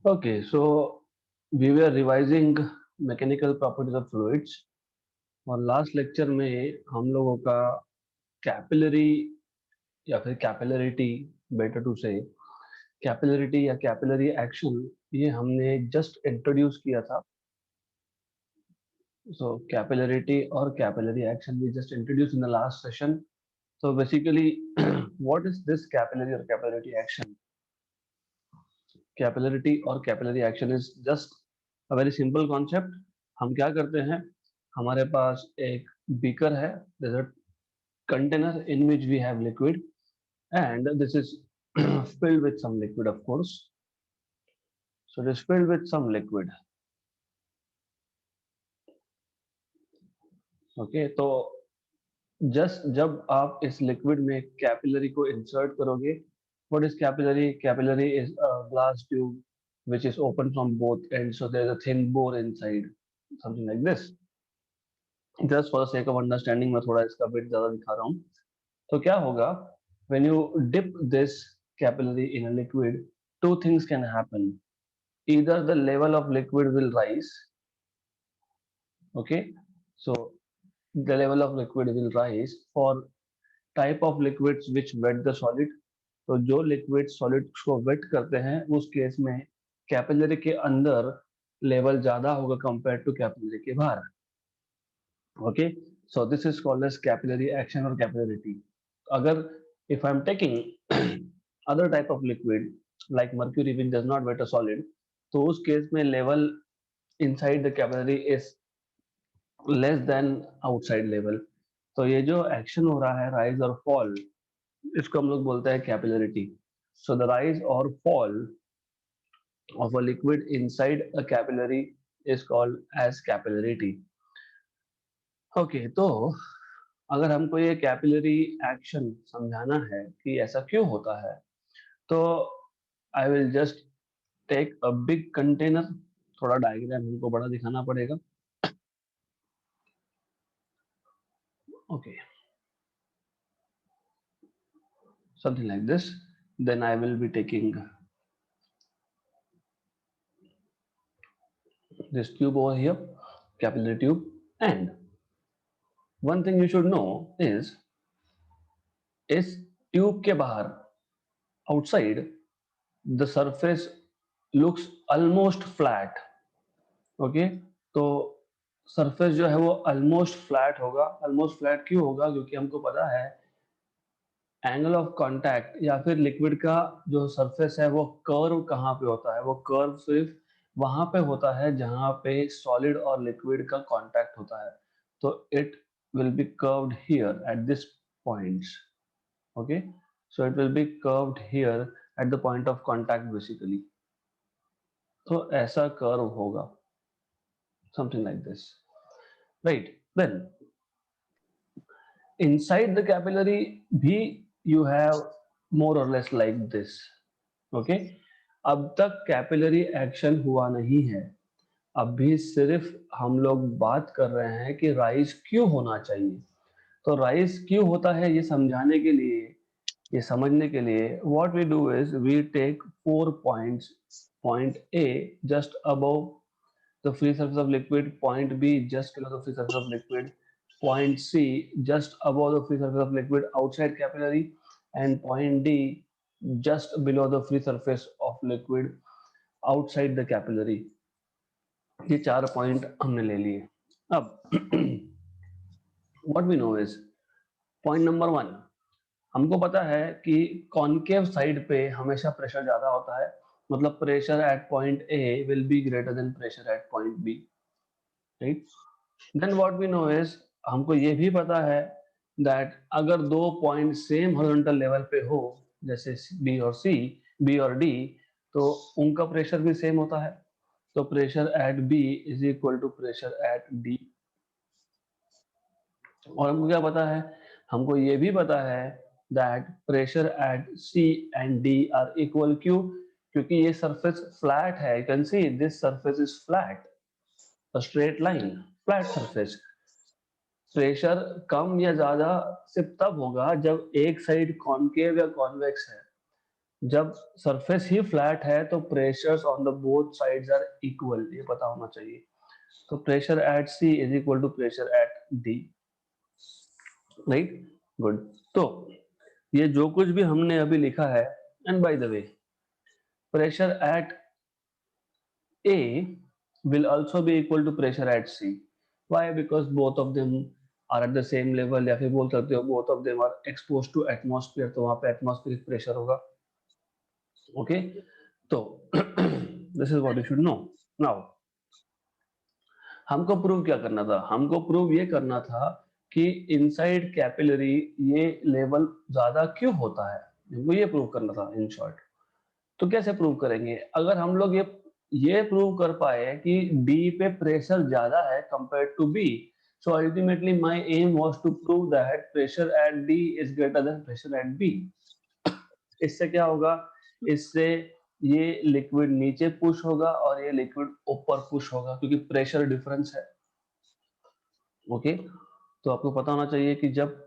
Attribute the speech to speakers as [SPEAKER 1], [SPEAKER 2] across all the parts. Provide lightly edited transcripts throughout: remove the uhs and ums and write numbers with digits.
[SPEAKER 1] Okay, so we were revising mechanical properties of fluids और last lecture में हम लोगों का कैपिलरी या फिर कैपिलरिटी, बेटर टू से कैपिलरिटी या कैपिलरी एक्शन, ये हमने जस्ट इंट्रोड्यूस किया था. So capillarity or capillary action we just introduced in the last session. So basically what is this capillary or capillary action? Capillarity or capillary action is just a very simple concept. हम क्या करते हैं, हमारे पास एक beaker है, there's a container in which we have liquid and this is filled with some liquid, of course. So it is filled with some liquid. Okay, तो just जब आप इस लिक्विड में कैपिलरी को इंसर्ट करोगे, what is capillary? Capillary is a glass tube which is open from both ends, so there is a thin bore inside, something like this. Just for the sake of understanding मैं थोड़ा इसका bit ज्यादा दिखा रहा हूँ. तो क्या होगा, when you dip this capillary in a liquid, two things can happen. Either the level of liquid will rise, okay, so the level of liquid will rise for type of liquids which wet the solid. तो जो liquid solid को wait करते हैं उस केस में capillary के अंदर लेवल ज्यादा होगा कंपेयर टू कैपिलरी के बाहर. Okay, so this is called as capillary action और कैपिलरिटी. अगर if I am taking other type of liquid like mercury which does not wet a solid, तो उस केस में level inside the capillary is less than outside level. तो ये जो action हो रहा है, राइज और फॉल, इसको हम लोग बोलते हैं capillarity. So the rise or fall of a liquid inside a capillary is called as capillarity. Okay, तो अगर हमको ये कैपिलरी एक्शन समझाना है कि ऐसा क्यों होता है, तो I will just take a big container. थोड़ा डायग्राम हमको बड़ा दिखाना पड़ेगा. Okay, something like this. Then I will be taking this tube over here, capillary tube, and one thing you should know is इस ट्यूब के बाहर outside the surface looks almost flat. Okay, तो surface जो है वो almost flat होगा. Almost flat क्यों होगा? क्योंकि हमको पता है एंगल ऑफ कांटेक्ट या फिर लिक्विड का जो सरफेस है वो कर्व कहाँ पे होता है. वो कर्व सिर्फ वहां पे होता है जहां पे सॉलिड और लिक्विड का कांटेक्ट होता है. तो it will be curved here at this points. Okay, so it will be curved here at the point of contact basically. तो ऐसा curve होगा, something like this, right? Then inside the capillary भी you have more or less like this. Okay, अब तक capillary action हुआ नहीं है. अभी सिर्फ हम लोग बात कर रहे हैं कि राइज क्यों होना चाहिए. तो राइज क्यों होता है ये समझाने के लिए, ये समझने के लिए, what we do is we take 4 points. Point A just above the free surface of liquid, point B just below the free surface of liquid, point C just above the free surface of liquid outside capillary, and point D just below the free surface of liquid outside the capillary. ये 4 point हमने ले लिए. अब what we know is point number 1, हमको पता है कि concave side पे हमेशा प्रेशर ज्यादा होता है. मतलब pressure at point A will be greater than pressure at point B, right? Then what we know is, हमको ये भी पता है दैट अगर दो पॉइंट सेम हॉरिजॉन्टल लेवल पे हो, जैसे बी और सी, बी और डी, तो उनका प्रेशर भी सेम होता है. तो pressure at B is equal to pressure at D. और हमको क्या पता है? हमको ये भी पता है that pressure at C and D are equal. क्यों? क्योंकि ये surface flat है. You can see this surface is flat, a straight line, flat surface. Pressure कम या ज्यादा सिर्फ तब होगा जब एक साइड कॉनकेव या कॉन्वेक्स है. जब सरफेस ही फ्लैट है तो pressures on the both sides are equal, ये पता होना चाहिए। तो pressure at C is equal to pressure at D, right, good. तो ये जो कुछ भी हमने अभी लिखा है, and by the way pressure at A will also be equal to pressure at C. Why? Because both of them are at the same level, या फिर बोल सकते हो both of them are exposed to atmosphere, तो वहां पे atmospheric pressure होगा। Okay, तो this is what you should know. Now हमको प्रूव क्या करना था? हमको प्रूव ये करना था कि इनसाइड कैपिलरी ये लेवल ज्यादा क्यों होता है, हमको ये प्रूव करना था इन शॉर्ट। तो कैसे प्रूव करेंगे? अगर हम लोग ये प्रूव कर पाए कि D पे प्रेशर ज्यादा है compared to B, so ultimately my aim was to prove that pressure at D is greater than pressure at B. इससे क्या होगा? इससे ये लिक्विड नीचे पुश होगा और ये लिक्विड ऊपर पुश होगा, क्योंकि प्रेशर डिफरेंस है। ओके, तो आपको पता होना चाहिए कि जब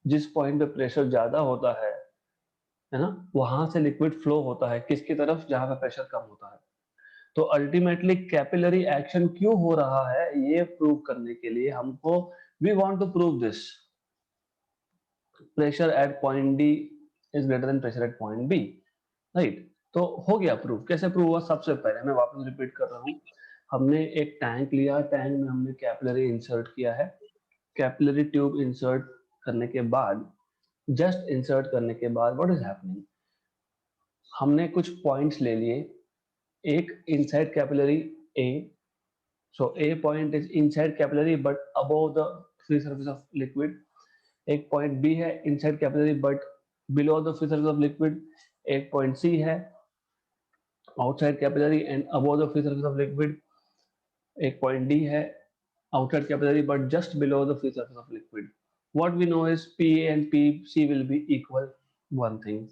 [SPEAKER 1] जिस पॉइंट पे प्रेशर ज्यादा होता है ना, वहां से लिक्विड फ्लो होता है किसकी तरफ? जहां पे प्रेशर कम होता है। तो अल्टीमेटली कैपिलरी एक्शन क्यों हो रहा है ये प्रूव करने के लिए हमको we want to prove this pressure at point D is greater than pressure at point B, right. तो हो गया प्रूव। कैसे प्रूव हुआ? सबसे पहले मैं वापस रिपीट कर रहा हूँ, हमने एक टैंक लिया, टैंक में हमने कैपिलरी इंसर्ट किया है। कैपिलरी ट्यूब इंसर्ट करने के बाद, जस्ट इंसर्ट करने के बाद व्हाट इज हैपनिंग, हमने कुछ पॉइंट्स ले लिए। एक inside capillary A, so A point is inside capillary but above the free surface of liquid. एक point B है inside capillary but below the free surface of liquid. एक point C है outside capillary and above the free surface of liquid. एक point D है outside capillary but just below the free surface of liquid. What we know is PA and PC will be equal, one thing.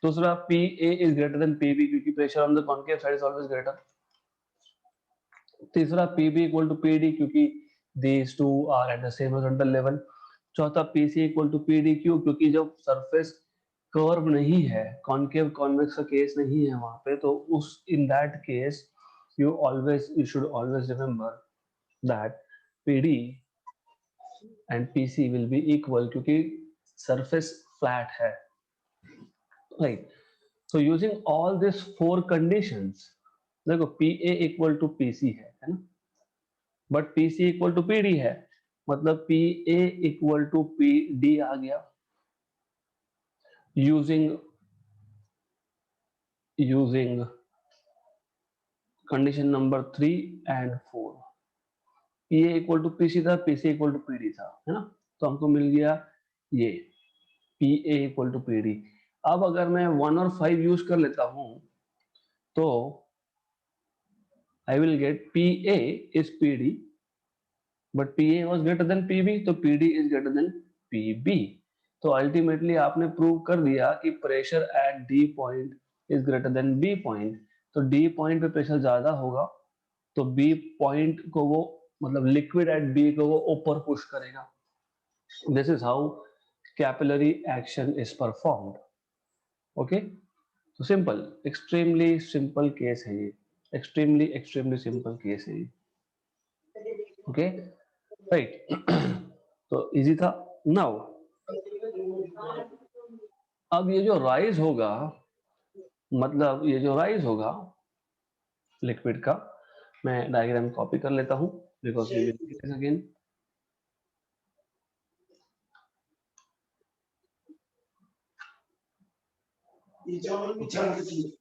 [SPEAKER 1] दूसरा PA is greater than PB क्योंकि pressure on the concave side is always greater. तीसरा PB equal to PD क्योंकि these two are at the same horizontal level. चौथा PC equal to PD क्यों? क्योंकि जब surface curve नहीं है, concave convex का केस नहीं है वहां पे, तो उस in that case you should always remember that PD and PC will be equal क्योंकि सरफेस फ्लैट है, right. So using all these four conditions, देखो PA इक्वल टू PC है ना, but PC equal to PD है, मतलब PA equal to PD आ गया। Using condition number 3 and 4, PA equal to PC था, PC इक्वल टू PD था, है ना, तो हमको मिल गया ये PA इक्वल टू PD। अब अगर मैं 1 और 5 यूज कर लेता हूं तो I will get PA is PD but PA was greater than PB, तो PD is greater than PB। तो अल्टीमेटली आपने प्रूव कर दिया कि pressure at D point is greater then B point. तो D पॉइंट पे प्रेशर ज्यादा होगा तो B पॉइंट को वो, मतलब लिक्विड एट B को वो ऊपर पुश करेगा। This is how capillary action is performed. Okay, तो सिंपल, एक्सट्रीमली सिंपल केस है ये, एक्सट्रीमली सिंपल केस है ये। Okay, right. तो इजी था। नाउ अब ये जो राइज होगा, मतलब ये जो राइज होगा लिक्विड का, मैं डायग्राम कॉपी कर लेता हूं because we will see this again.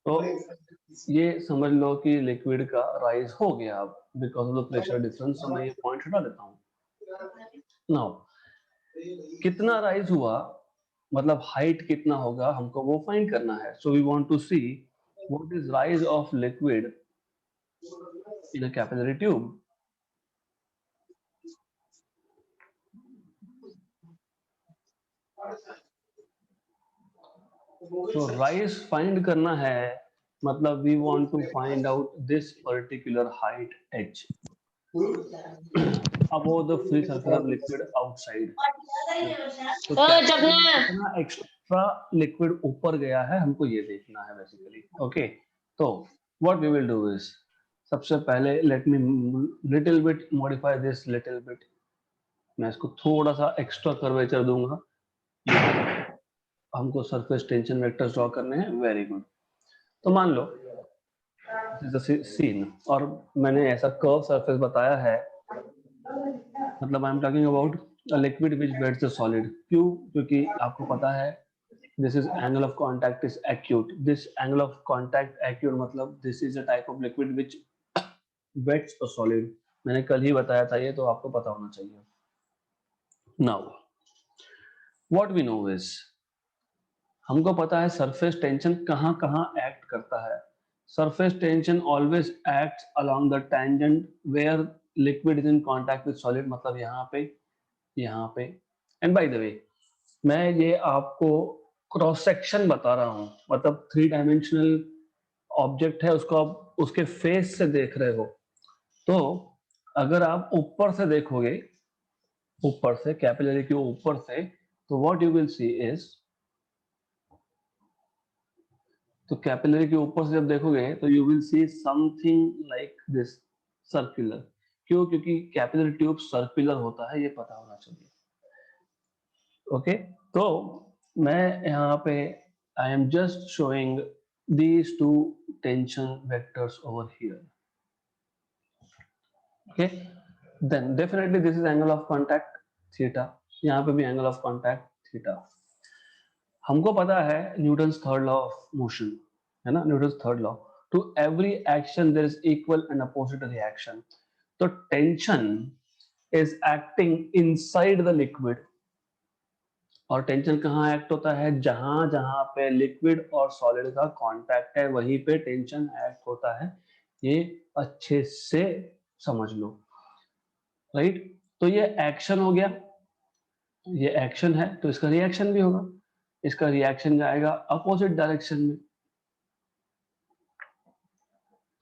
[SPEAKER 1] तो ये समझ लो कि लिक्विड का राइज हो गया अब because of the pressure difference. तो मैं ये पॉइंट हटा देता हूं। नाउ कितना राइज हुआ, मतलब हाइट कितना होगा, हमको वो फाइंड करना है। So we want to see what is rise of liquid in a capillary tube. So rise find करना है, मतलब we want to find out this particular height h above the free surface of liquid outside. तो कितना extra liquid ऊपर गया है, हमको ये देखना है बेसिकली। ओके, तो what we will do is, सबसे पहले let me little bit modify this little bit, मैं इसको थोड़ा सा एक्स्ट्रा कर्वेचर दूंगा। हमको सरफेस टेंशन वेक्टर्स ड्रॉ करने हैं, वेरी गुड। तो मान लो सीन, और मैंने ऐसा कर्व सरफेस बताया है, मतलब I am talking about a liquid which beds the solid. क्यों? क्योंकि आपको पता है this is angle of contact is acute, this angle of contact acute मतलब this is a type of liquid which wets a solid. मैंने कल ही बताया था ये, तो आपको पता होना चाहिए। Now what we know is, हमको पता है सरफेस टेंशन कहाँ कहाँ एक्ट करता है। Surface tension always acts along the tangent where liquid is in contact with solid, मतलब यहाँ पे। एंड बाय द वे, मैं ये आपको क्रॉस सेक्शन बता रहा हूँ, मतलब 3 डायमेंशनल ऑब्जेक्ट है, उसको आप उसके फेस से देख रहे हो। तो अगर आप ऊपर से देखोगे, ऊपर से कैपिलरी के ऊपर से, तो what you will see is, तो कैपिलरी के ऊपर से जब देखोगे तो you will see something like this, circular. क्यों? क्योंकि कैपिलरी ट्यूब सर्कुलर होता है, ये पता होना चाहिए। ओके, तो मैं यहाँ पे I am just showing these two tension vectors over here. Okay, then definitely this is angle of contact theta, यहाँ पे भी angle of contact theta। हमको पता है Newton's third law of motion, है ना, Newton's third law, to every action there is equal and opposite reaction. तो tension is acting inside the liquid, और टेंशन कहाँ एक्ट होता है? जहां जहां पे लिक्विड और सॉलिड का कांटेक्ट है वहीं पे टेंशन एक्ट होता है। ये अच्छे से समझ लो, राइट। तो ये एक्शन हो गया, ये एक्शन है तो इसका रिएक्शन भी होगा, इसका रिएक्शन जाएगा अपोजिट डायरेक्शन में,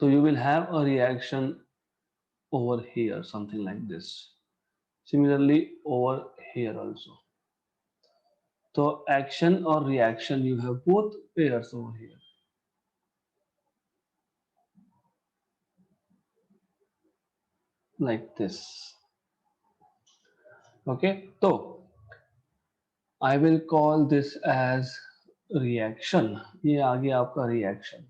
[SPEAKER 1] तो you will have a reaction over here, something like this, similarly over here also। तो एक्शन और reaction you have both pairs over here, like this। okay, तो I will call this as reaction, ये आ गया आपका reaction.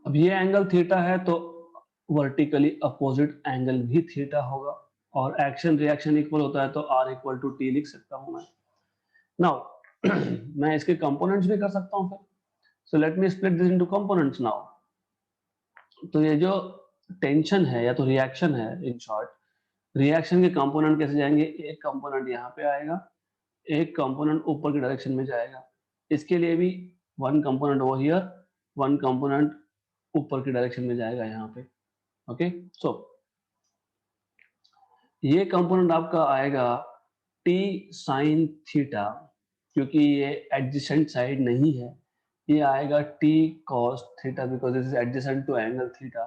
[SPEAKER 1] अब ये angle theta है तो वर्टिकली अपोजिट एंगल भी थीटा होगा, और एक्शन रिएक्शन इक्वल होता है तो R इक्वल टू टी लिख सकता हूं मैं। नाउ मैं इसके कंपोनेंट्स भी कर सकता हूं फिर, so let me split this into components now. तो ये जो टेंशन है या तो रिएक्शन है, इन शॉर्ट रिएक्शन के कंपोनेंट कैसे जाएंगे? एक कंपोनेंट यहाँ पे आएगा, एक कंपोनेंट ऊपर की डायरेक्शन में जाएगा, इसके लिए भी one component over here, one component ऊपर की डायरेक्शन में जाएगा यहाँ पे। ओके, सो ये कंपोनेंट आपका आएगा टी साइन थीटा, क्योंकि ये एडजेसेंट साइड नहीं है, ये आएगा T cos theta because this is adjacent to angle theta.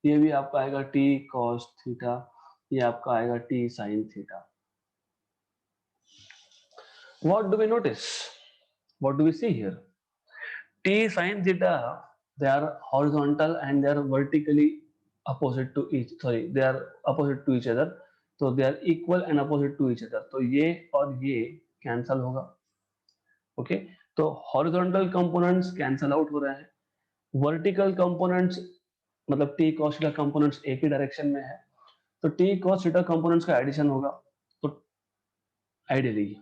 [SPEAKER 1] ये भी आपका आएगा टी कॉस थीटा, ये आपका आएगा T sine theta. What do we notice? What do we see here? T sin theta, they are horizontal and they are vertically opposite to each, sorry, they are opposite to each other, so they are equal and opposite to each other, तो ये और ये cancel होगा। Okay, तो horizontal components cancel out हो रहे हैं, vertical components मतलब टी कॉस थीटा कंपोनेंट्स एक ही डायरेक्शन में है, तो टी कॉस थीटा कंपोनेंट्स का एडिशन होगा। तो आइडियली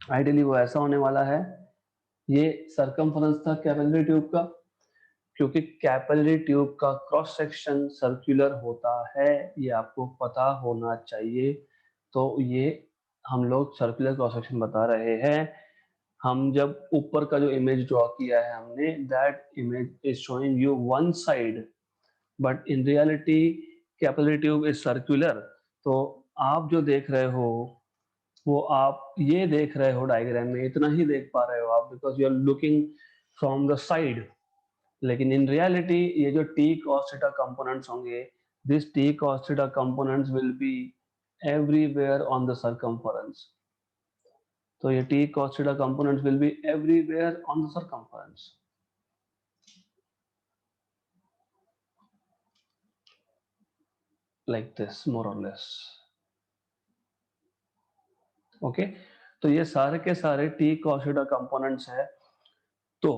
[SPEAKER 1] आइडियली वो ऐसा होने वाला है, ये सरकमफरेंस था कैपिलरी ट्यूब का, क्योंकि कैपिलरी ट्यूब का क्रॉस सेक्शन सर्कुलर होता है, ये आपको पता होना चाहिए। तो ये हम लोग सर्कुलर क्रॉस सेक्शन बता रहे हैं। हम जब ऊपर का जो इमेज ड्रॉ किया है हमने, that image is showing you one side, but in reality capillary tube is circular. तो आप जो देख रहे हो वो आप ये देख रहे हो डायग्राम में, इतना ही देख पा रहे हो आप, because you are looking from the side, लेकिन इन रियलिटी ये जो टी cos थीटा कंपोनेंट्स होंगे, this T cos theta components will be everywhere on the circumference. तो ये t cos theta components will be everywhere on the circumference. Like this more or less. Okay, तो ये सारे के सारे t cos theta components है. तो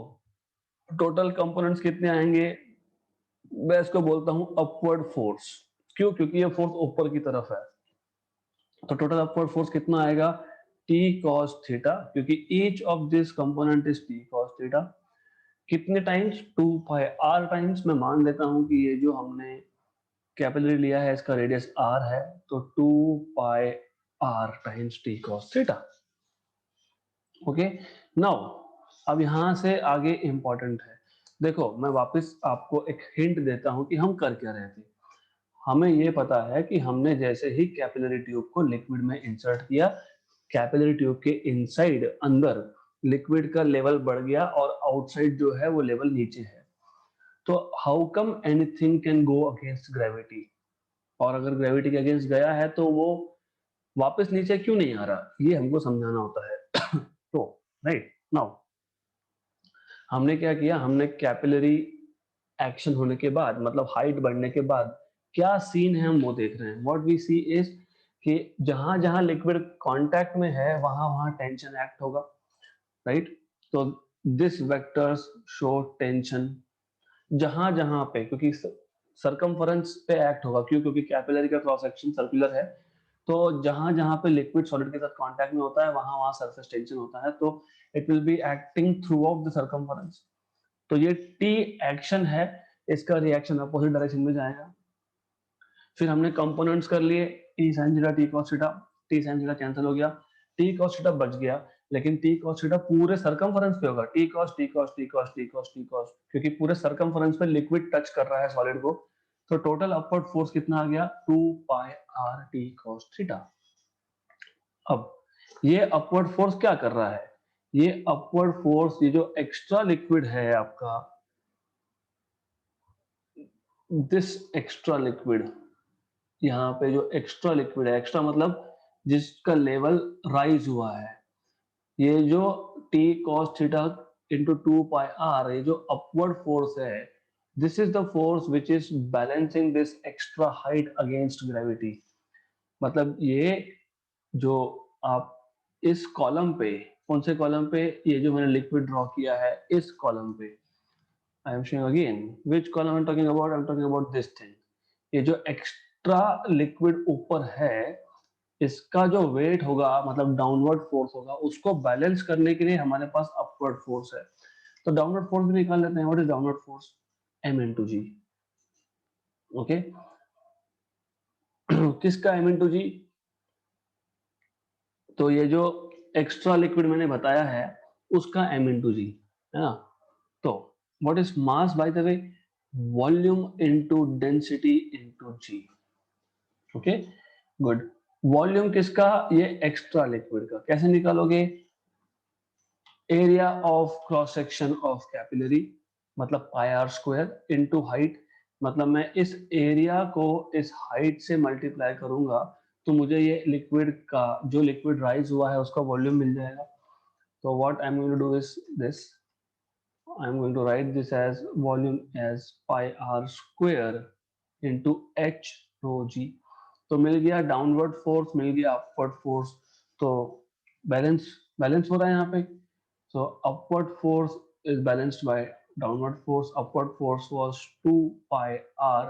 [SPEAKER 1] total components कितने आएंगे? मैं इसको बोलता हूं अपवर्ड फोर्स. क्यों? क्योंकि ये फोर्स ऊपर की तरफ है. तो टोटल अपवर्ड फोर्स कितना आएगा? t cos थीटा, क्योंकि each of this component is t cos theta. कितने टाइम्स? 2 पाई r टाइम्स. मैं मान लेता हूं कि ये जो हमने कैपिलरी लिया है इसका रेडियस r है, तो 2 पाई r times t cos theta. Okay, now अब यहां से आगे इंपॉर्टेंट है. देखो मैं वापस आपको एक हिंट देता हूं कि हम कर क्या रहे थे. हमें ये पता है कि हमने जैसे ही कैपिलरी ट्यूब को लिक्विड में इंसर्ट किया, कैपिलरी ट्यूब के इनसाइड अंदर लिक्विड का लेवल बढ़ गया और आउटसाइड जो है वो लेवल नीचे है. तो how come anything can go against gravity? और अगर ग्रेविटी के अगेंस्ट गया है तो वो वापस नीचे क्यों नहीं आ रहा, ये हमको समझाना होता है. तो राइट नाउ हमने क्या किया, हमने कैपिलरी एक्शन होने के बाद, मतलब हाइट बढ़ने के बाद क्या सीन है हम वो देख रहे हैं. व्हाट वी सी इज कि जहां जहां लिक्विड कांटेक्ट में है वहां वहां टेंशन एक्ट होगा. राइट, तो दिस वेक्टर्स शो टेंशन जहां जहां पे, क्योंकि सरकमफरेंस पे एक्ट होगा. क्यों? क्योंकि कैपिलरी का क्रॉस सेक्शन सर्कुलर है. तो जहां जहां पे लिक्विड सॉलिड के साथ कांटेक्ट में होता है वहां वहां सरफेस टेंशन होता है. तो it will be acting through out the circumference. तो ये टी एक्शन है, इसका रिएक्शन अपोजिट डायरेक्शन में जाएगा. फिर हमने कंपोनेंट्स कर लिए, T sine theta T cos theta. T sine theta cancel हो गया, टी कॉस थीटा बच गया. लेकिन टी कॉस थीटा पूरे सरकमफरेंस पे होगा. T cos T cos T cos T cos T cos, क्योंकि पूरे सरकमफरेंस पे लिक्विड टच कर रहा है सॉलिड को. तो टोटल अपवर्ड फोर्स कितना आ गया? 2 पाई आर टी कॉस थीटा. अब ये अपवर्ड फोर्स क्या कर रहा है? ये अपवर्ड फोर्स, ये जो एक्स्ट्रा लिक्विड है आपका, दिस एक्स्ट्रा लिक्विड, यहाँ पे जो एक्स्ट्रा लिक्विड है, एक्स्ट्रा मतलब जिसका लेवल राइज हुआ है, ये जो t cos थीटा इंटू 2 पाई r, ये जो अपवर्ड फोर्स है, this is the force which is balancing this extra height against gravity. मतलब ये जो आप इस कॉलम पे, कौन से कॉलम पे? ये जो मैंने लिक्विड ड्रॉ किया है इस कॉलम पे. I am showing again which column I am talking about. I am talking about this thing. ये जो एक्स्ट्रा लिक्विड ऊपर है, इसका जो वेट होगा, मतलब डाउनवर्ड फोर्स होगा, उसको बैलेंस करने के लिए हमारे पास अपवर्ड फोर्स है. तो डाउनवर्ड फोर्स भी निकाल लेते हैं. What is downward force? m into g. Okay, किसका m into g? तो ये जो एक्स्ट्रा लिक्विड मैंने बताया है उसका m into g है ना. तो what is mass by the way? Volume into density into g. Okay good. Volume किसका? ये एक्स्ट्रा लिक्विड का. कैसे निकालोगे? Area of cross section of capillary, मतलब पाई आर स्क्वायर इनटू हाइट. मतलब मैं इस एरिया को इस हाइट से मल्टीप्लाई करूंगा तो मुझे ये लिक्विड का, जो लिक्विड राइज हुआ है उसका वॉल्यूम मिल जाएगा. तो what I am going to do is this. I am going to write this as volume as pi r square into h rho g. तो मिल गया डाउनवर्ड फोर्स, मिल गया अपवर्ड फोर्स. तो बैलेंस बैलेंस हो रहा है यहाँ पे. So upward force is balanced by downward force. Upward force was 2 pi r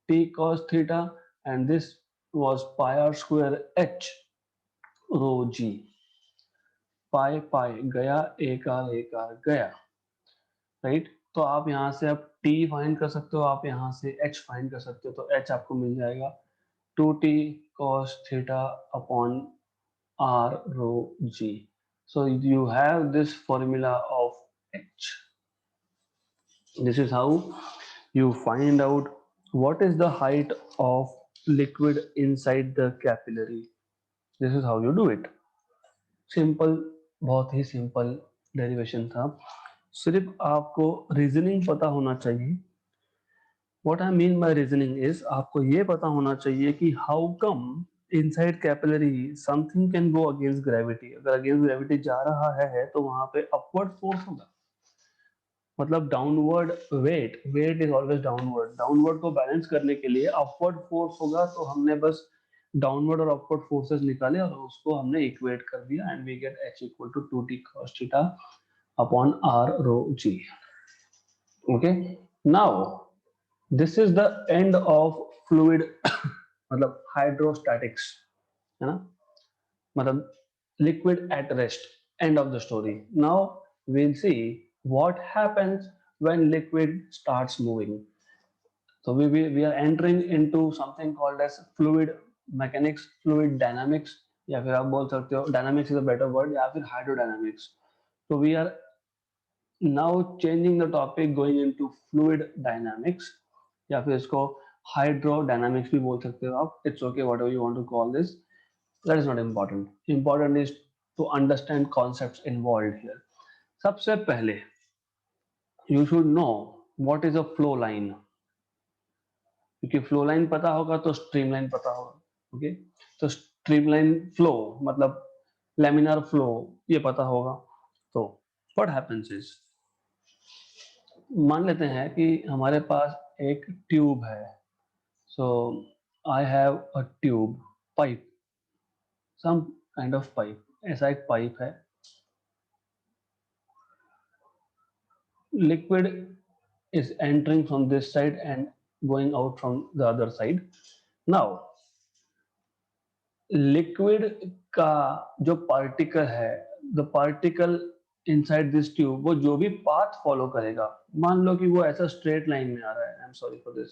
[SPEAKER 1] t cos theta and this was pi r square h rho g. pi pi गया, एक r गया. Right, तो आप यहाँ से आप t फाइंड कर सकते हो, आप यहाँ से h फाइंड कर सकते हो. तो h आपको मिल जाएगा 2t cos theta upon r rho g. So you have this formula of h. This is how you find out what is the height of liquid inside the capillary. This is how you do it. Simple, बहुत ही simple derivation था. सिर्फ आपको reasoning पता होना चाहिए. What I mean by reasoning is आपको ये पता होना चाहिए कि how come inside capillary something can go against gravity, अगर अगेंस्ट ग्रेविटी जा रहा है तो वहां पे अपवर्ड फोर्स होगा, मतलब downward weight, weight is always downward, downward को बैलेंस करने के लिए अपवर्ड फोर्स होगा, तो हमने बस डाउनवर्ड और अपवर्ड फोर्सेस निकाले और उसको हमने इक्वेट कर दिया and we get h equal to 2t cos थीटा upon r rho g. Okay, now this is the end of fluid मतलब हाइड्रोस्टैटिक्स, है ना, मतलब liquid at rest, end of the story. Now we'll see what happens when liquid starts moving. So we are entering into something called as fluid mechanics, fluid dynamics, या फिर आप बोल सकते हो dynamics is a better word, या फिर hydrodynamics. So we are now changing the topic going into fluid dynamics, या फिर इसको hydrodynamics भी बोल सकते हो आप, it's okay whatever you want to call this, that is not important. Important is to understand concepts involved here. सबसे पहले you should know what is a flow line, क्योंकि फ्लो लाइन पता होगा तो स्ट्रीमलाइन पता होगा. ओके, तो streamline flow मतलब लैमिनार फ्लो ये पता होगा. तो व्हाट हैपेंस इज, मान लेते हैं कि हमारे पास एक ट्यूब है. So I have a tube pipe, some kind of pipe, ऐसा एक पाइप है. Liquid is entering from this side and going out from the other side. Now liquid का जो particle है, the particle inside this tube, वो जो भी path follow करेगा, मान लो कि वो ऐसा straight line में आ रहा है. I'm sorry for this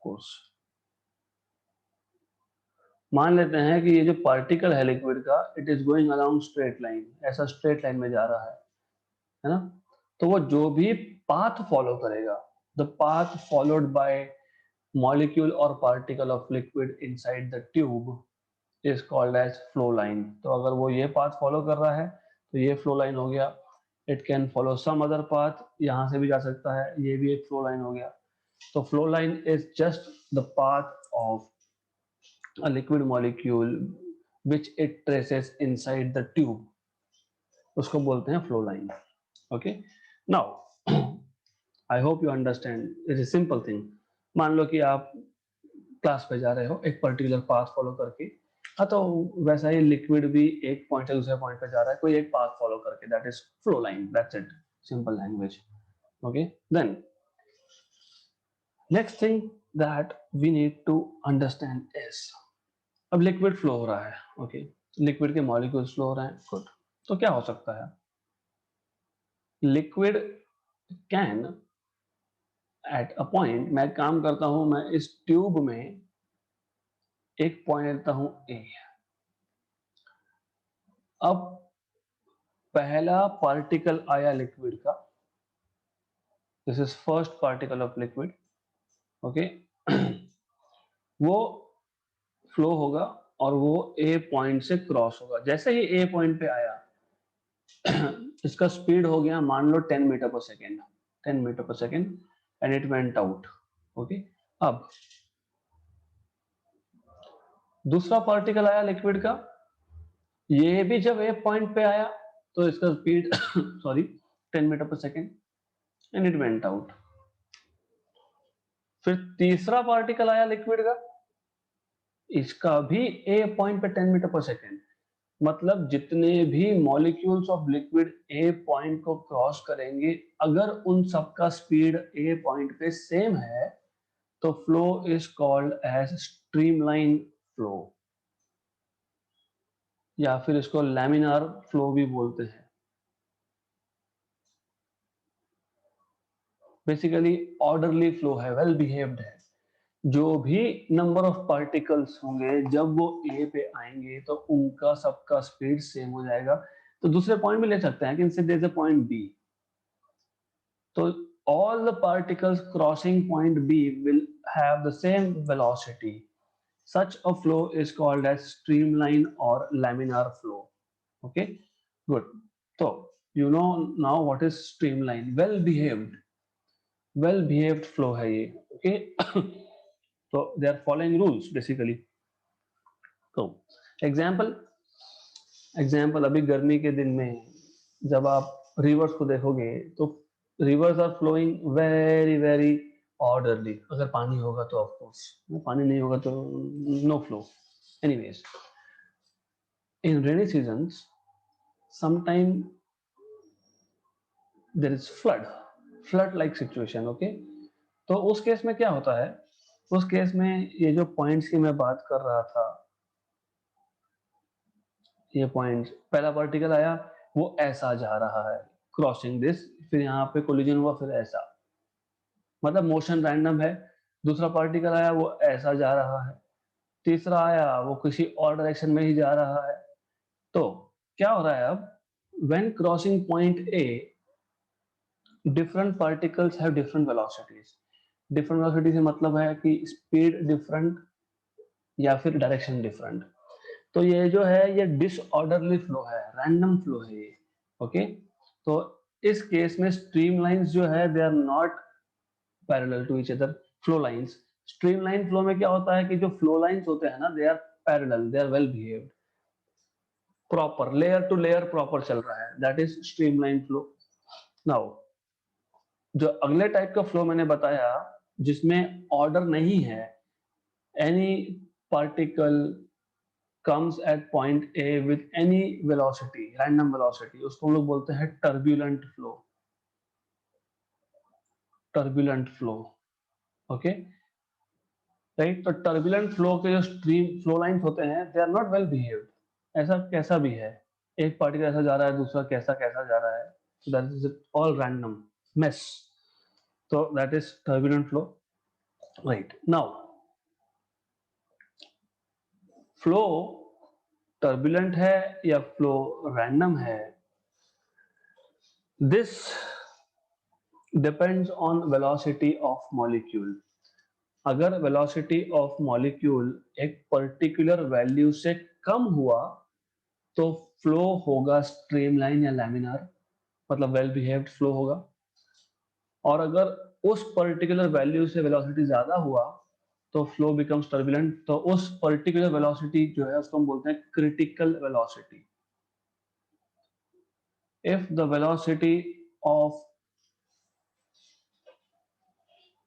[SPEAKER 1] course. मान लेते हैं कि ये जो particle है liquid का, it is going along straight line, ऐसा straight line में जा रहा है ना. तो वो जो भी path follow करेगा, the path followed by molecule or particle of liquid inside the tube is called as flow line. तो अगर वो ये path follow कर रहा है तो ये flow line हो गया. It can follow some other path, यहाँ से भी जा सकता है, ये भी एक flow line हो गया. तो flow line is just the path of a liquid molecule which it traces inside the tube, उसको बोलते हैं flow line. Okay, now I hope you understand. It's a simple thing. मान लो कि आप क्लास पे जा रहे हो एक पर्टिकुलर पाथ फॉलो करके, हाँ तो वैसा ही लिक्विड भी एक पॉइंट से दूसरे पॉइंट पे जा रहा है कोई एक पाथ फॉलो करके, that is flow line, that's it, simple language. Okay, then next thing that we need to understand is, अब लिक्विड फ्लो हो रहा है. ओके, लिक्विड के मॉलिक्यूल्स फ्लो हो रहे हैं, गुड. तो क्या हो सकता है, liquid can at a point, मैं काम करता हूं, मैं इस ट्यूब में एक पॉइंट लेता हूं ए. अब पहला पार्टिकल आया लिक्विड का, this is first particle of liquid. Okay, वो फ्लो होगा और वो ए पॉइंट से क्रॉस होगा. जैसे ही ए पॉइंट पे आया इसका स्पीड हो गया मान लो 10 metre per second, 10 metre per second and it went out. Okay, अब दूसरा पार्टिकल आया लिक्विड का, ये भी जब ए पॉइंट पे आया तो इसका speed sorry 10 metre per second and it went out. फिर तीसरा पार्टिकल आया लिक्विड का, इसका भी ए पॉइंट पे 10 मीटर पर सेकेंड, मतलब जितने भी molecules of liquid A point को क्रॉस करेंगे, अगर उन सबका स्पीड ए पॉइंट पे सेम है तो flow is called as streamline flow, या फिर इसको लैमिनार फ्लो भी बोलते हैं. बेसिकली ऑर्डरली फ्लो है, वेल बिहेव्ड है. जो भी नंबर ऑफ पार्टिकल्स होंगे जब वो ए पे आएंगे तो उनका सबका स्पीड सेम हो जाएगा. तो दूसरे पॉइंट में ले सकते हैं कि इनसे there is a point B, तो all the particles crossing point B will have the same velocity. Such a flow is called as streamline or laminar flow. Okay, good. So you know now what is streamline, well behaved flow hai ye. Okay, so they are following rules basically. तो example अभी गर्मी के दिन में जब आप reverse को देखोगे तो rivers are flowing very very orderly. अगर पानी होगा तो ऑफ कोर्स, पानी नहीं होगा तो no flow. Anyways, in rainy seasons sometime there is flood like situation. Okay, तो उस केस में क्या होता है, उस केस में ये जो पॉइंट्स की मैं बात कर रहा था, ये पॉइंट्स, पहला पार्टिकल आया वो ऐसा जा रहा है क्रॉसिंग दिस, फिर यहाँ पे कोलिजन हुआ, फिर ऐसा, मतलब मोशन रैंडम है। दूसरा पार्टिकल आया वो ऐसा जा रहा है, तीसरा आया वो किसी और डायरेक्शन में ही जा रहा है। तो क्या हो रहा है अब, when crossing point a different particles have different velocities. Different velocity से मतलब है कि स्पीड डिफरेंट या फिर डायरेक्शन डिफरेंट। तो ये जो है ये डिसऑर्डरली फ्लो है, रैंडम फ्लो है ये। ओके, तो इस केस में स्ट्रीमलाइंस जो है they are not parallel to each other. Flow lines, streamline flow में क्या होता है कि जो फ्लो लाइंस होते हैं ना they are parallel, they are well behaved, proper layer to layer proper चल रहा है, that is streamline flow. Now जो अगले टाइप का फ्लो मैंने बताया जिसमें ऑर्डर नहीं है, any particle comes at point A with any velocity, random velocity, उसको हम लोग बोलते हैं turbulent flow, turbulent flow। Okay, right. तो turbulent flow के जो स्ट्रीम फ्लो लाइंस होते हैं they are not well behaved, ऐसा कैसा भी है, एक पार्टिकल ऐसा जा रहा है, दूसरा कैसा कैसा जा रहा है, so that is all random mess, so that is turbulent flow। right now flow turbulent है या फ्लो रैंडम है, this depends on velocity of molecule. अगर वेलोसिटी ऑफ मॉलिक्यूल एक पर्टिकुलर वैल्यू से कम हुआ तो फ्लो होगा स्ट्रीमलाइन या लैमिनार, मतलब वेल बिहेव्ड फ्लो होगा। और अगर उस पर्टिकुलर वैल्यू से वेलोसिटी ज्यादा हुआ तो फ्लो बिकम्स टर्बुलेंट। तो उस पर्टिकुलर वेलोसिटी जो है उसको हम बोलते हैं critical velocity. If the velocity of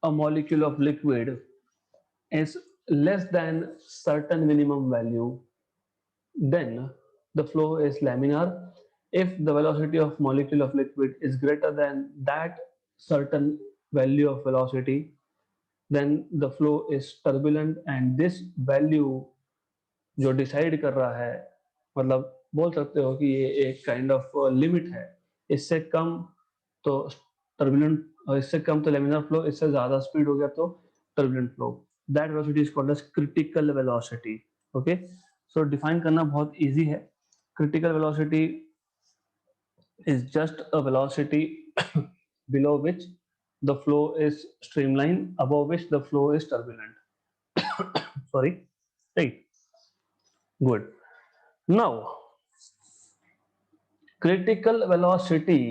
[SPEAKER 1] a molecule of liquid is less than certain minimum value, then the flow is laminar. If the velocity of molecule of liquid is greater than that certain value of velocity, then the flow is turbulent, and this value जो decide कर रहा है, मतलब बोल सकते हो कि ये एक काइंड ऑफ लिमिट है, इससे कम तो टर्बुलेंट, इससे कम तो लेमिनर फ्लो, इससे ज्यादा स्पीड हो गया तो turbulent flow. That velocity is called as critical velocity. Okay, so define करना बहुत इजी है। Critical velocity is just a velocity below which the flow is streamlined, above which the flow is turbulent। sorry, right, good। now critical velocity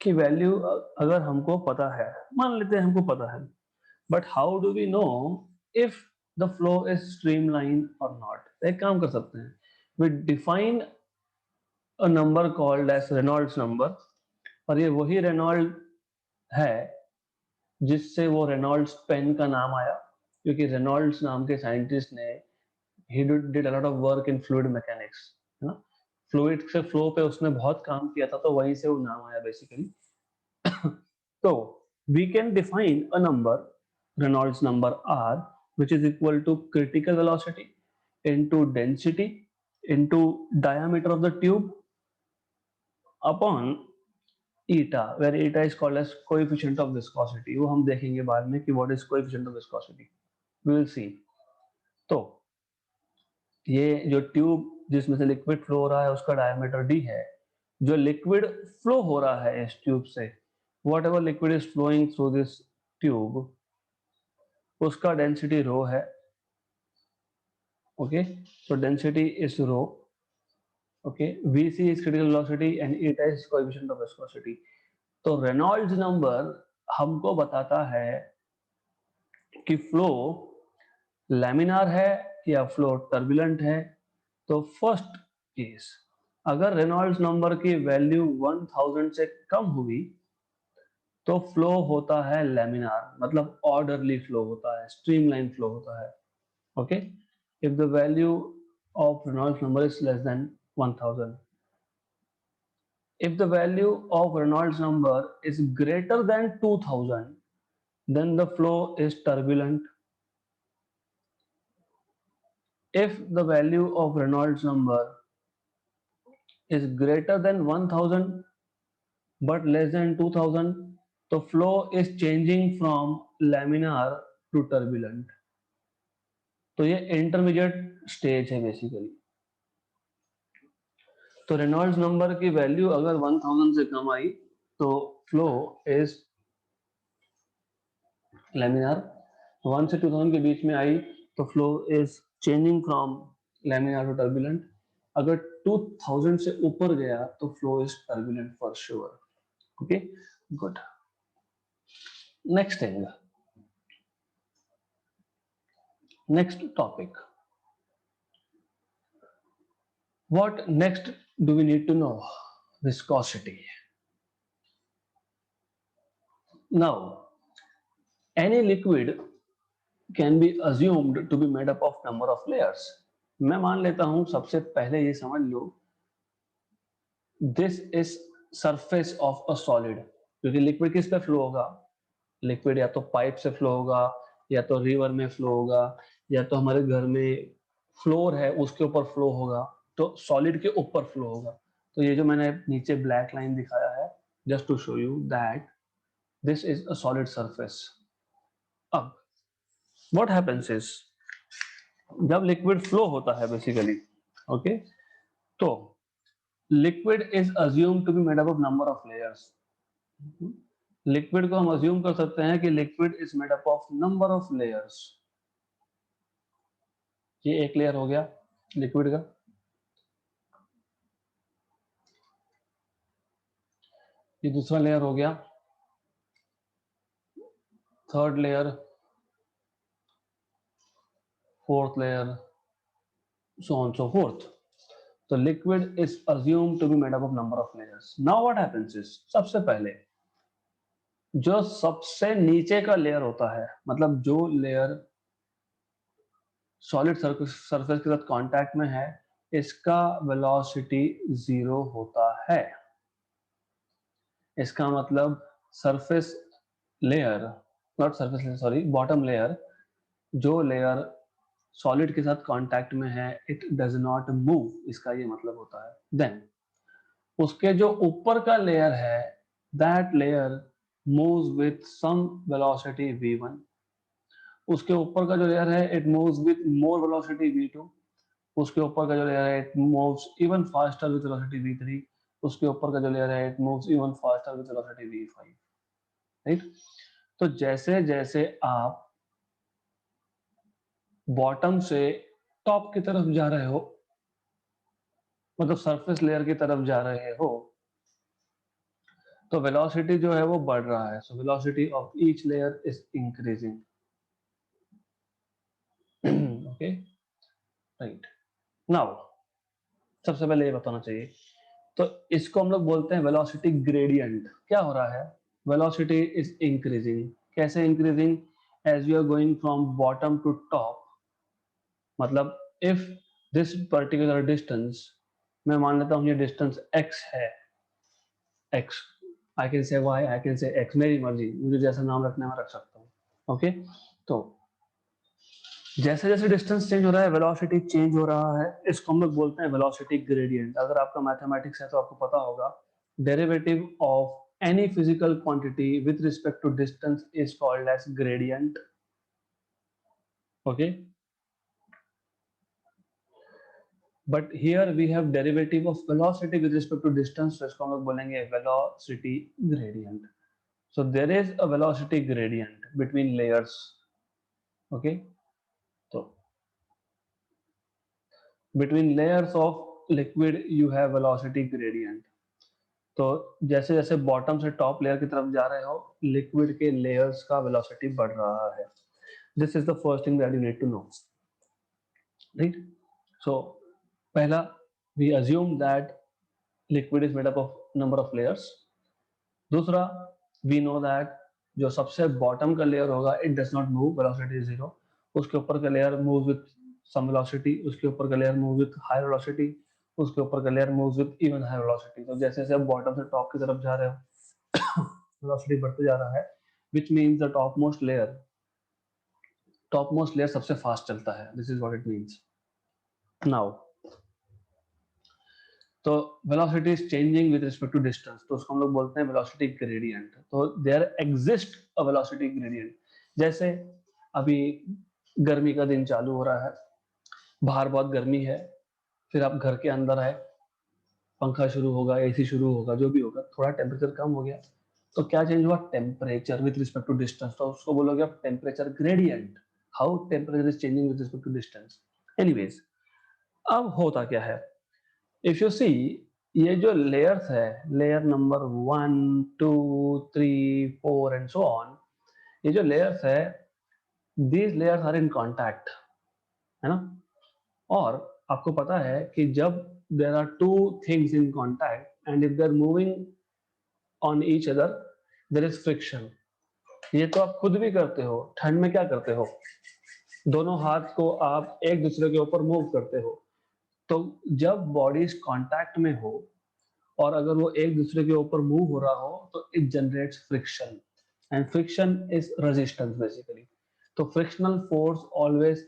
[SPEAKER 1] की value अगर हमको पता है, मान लेते हैं हमको पता है, but how do we know if the flow is streamline और नॉट। एक काम कर सकते हैं, we define a number called as Reynolds number, और ये वही रेनॉल्ड है जिससे वो रेनॉल्ड्स पेन का नाम आया, क्योंकि रेनॉल्ड्स नाम के साइंटिस्ट ने he did a lot of work in fluid mechanics, है ना, फ्लूइड से फ्लो पे उसने बहुत काम किया था, तो वहीं से वो नाम आया बेसिकली। तो we can define a number, Reynolds number R, which is equal to critical velocity into density into diameter of the tube upon eta, where eta is called as coefficient of viscosity। वो हम देखेंगे बाद में कि what is coefficient of viscosity, we will see। तो ये जो tube जिसमें से लिक्विड फ्लो हो रहा है उसका डायमीटर d है, जो लिक्विड फ्लो हो रहा है इस ट्यूब से, whatever liquid is flowing through this tube, उसका डेंसिटी रो है। Okay, so density is rho। okay, vc is critical velocity and eta is coefficient of viscosity। तो रेनॉल्ड्स नंबर हमको बताता है कि फ्लो लैमिनार है या फ्लो टर्बुलेंट है, तो फर्स्ट केस अगर रेनॉल्ड्स नंबर की वैल्यू 1000 से कम हुई तो फ्लो होता है लैमिनार, मतलब ऑर्डरली फ्लो होता है, स्ट्रीमलाइन फ्लो होता है। Okay, if the value of Reynolds number is less then 1000, if the value of Reynolds number is greater than 2000, then the flow is turbulent. If the value of Reynolds number is greater than 1000 but less than 2000, the flow is changing from laminar to turbulent. तो ये intermediate stage है basically. तो Reynolds number की value अगर 1000 से कम आई तो flow is laminar, 1 से 2000 के बीच में आई तो flow is changing from laminar to turbulent, अगर 2000 से ऊपर गया तो flow is turbulent for sure. Okay, good. Next thing, next topic, what next do we need to know? Viscosity. Now any liquid can be assumed to be made up of number of layers. मैं मान लेता हूं सबसे पहले ये समझ लो, this is surface of a solid, क्योंकि liquid किस पे फ्लो होगा? लिक्विड या तो पाइप से फ्लो होगा, या तो रिवर में फ्लो होगा, या तो हमारे घर में फ्लोर है उसके ऊपर फ्लो होगा, तो सॉलिड के ऊपर फ्लो होगा। तो ये जो मैंने नीचे ब्लैक लाइन दिखाया है, just to show you that this is a solid surface. अब व्हाट हैपेंस इज, जब लिक्विड फ्लो होता है बेसिकली, ओके, तो liquid is assume to be made up of number of layers. Liquid को हम assume कर सकते हैं कि liquid is made up of number of layers. ये एक लेयर हो गया लिक्विड का, ये दूसरा लेयर हो गया, third layer, fourth layer, so on so forth. तो liquid is assumed to be made up of number of layers. Now what happens is, सबसे पहले जो सबसे नीचे का लेयर होता है, मतलब जो लेयर सॉलिड सरफेस के साथ कांटेक्ट में है, इसका वेलोसिटी 0 होता है। इसका मतलब surface layer, not surface layer, sorry, bottom layer, जो लेयर सॉलिड के साथ कांटेक्ट में है, इट डज नॉट मूव, इसका ये मतलब होता है। देन उसके जो ऊपर का लेयर है, that layer moves with some velocity v1, उसके ऊपर का जो लेयर है it moves with more velocity v2, उसके ऊपर का जो लेयर है it moves even faster with velocity v3, उसके ऊपर का जो लेयर है it moves even faster with velocity v5, right. तो जैसे जैसे आप बॉटम से टॉप की तरफ जा रहे हो, मतलब सरफेस लेयर की तरफ जा रहे हो, तो वेलोसिटी जो है वो बढ़ रहा है। So velocity of each layer is increasing. Okay, right. Now सबसे पहले ये बताना चाहिए, तो इसको हम लोग बोलते हैं वेलोसिटी ग्रेडियंट। क्या हो रहा है? Velocity is increasing. कैसे increasing? As you are going from bottom to top, मतलब इफ दिस पर्टिकुलर डिस्टेंस, मैं मान लेता हूं ये डिस्टेंस x है, x, I can say y, I can say x, मेरी मर्जी, मुझे जैसा नाम रखना है मैं रख सकता हूँ। ओके, तो जैसे जैसे डिस्टेंस चेंज हो रहा है वेलोसिटी चेंज हो रहा है, इसको हम लोग बोलते हैं वेलोसिटी ग्रेडियंट। अगर आपका मैथमेटिक्स है तो आपको पता होगा, derivative of any physical quantity with respect to distance is called as gradient. Okay, but here we have derivative of velocity with respect to distance, तो इसको हम लोग बोलेंगे velocity gradient. So there is a velocity gradient between layers. Okay, so between layers of liquid you have velocity gradient. तो जैसे जैसे bottom से top layer की तरफ जा रहे हो, लिक्विड के लेयर्स का वेलोसिटी बढ़ रहा है। This is the first thing that you need to know. Right. So पहला, we assume that liquid is made up of number of layers. दूसरा, वी नो दैट जो सबसे बॉटम का लेयर होगा it does not move, velocity is zero. उसके ऊपर का layer move with some velocity, उसके ऊपर का layer move with higher velocity, उसके ऊपर का layer move with even higher velocity. तो जैसे जैसे आप बॉटम से टॉप की तरफ जा रहे हो वेलोसिटी बढ़ते जा रहा है, which means the top most layer सबसे फास्ट चलता है. This is what it means. Now, तो velocity is changing with respect to distance, तो उसको हम लोग बोलते हैं वेलोसिटी ग्रेडियंट. तो there exist a velocity gradient. जैसे अभी गर्मी का दिन चालू हो रहा है, बाहर बहुत गर्मी है, फिर आप घर के अंदर आए, पंखा शुरू होगा, एसी शुरू होगा, जो भी होगा, थोड़ा टेम्परेचर कम हो गया, तो क्या चेंज हुआ? Temperature with respect to distance. तो उसको बोलोगे आप temperature gradient. How temperature is changing with respect to distance. Anyways, अब होता क्या है, इफ यू सी, ये जो लेयर्स है, layer number 1, 2, 3, 4 and so on, ये जो लेयर्स है, these layers are in contact, है ना. और आपको पता है कि जब there are two things in contact and if they are moving on each other, there is friction. ये तो आप खुद भी करते हो. ठंड में क्या करते हो? दोनों हाथ को आप एक दूसरे के ऊपर मूव करते हो. तो जब बॉडीज कांटेक्ट में हो और अगर वो एक दूसरे के ऊपर मूव हो रहा हो, तो it generates friction, and friction is resistance basically. तो frictional force always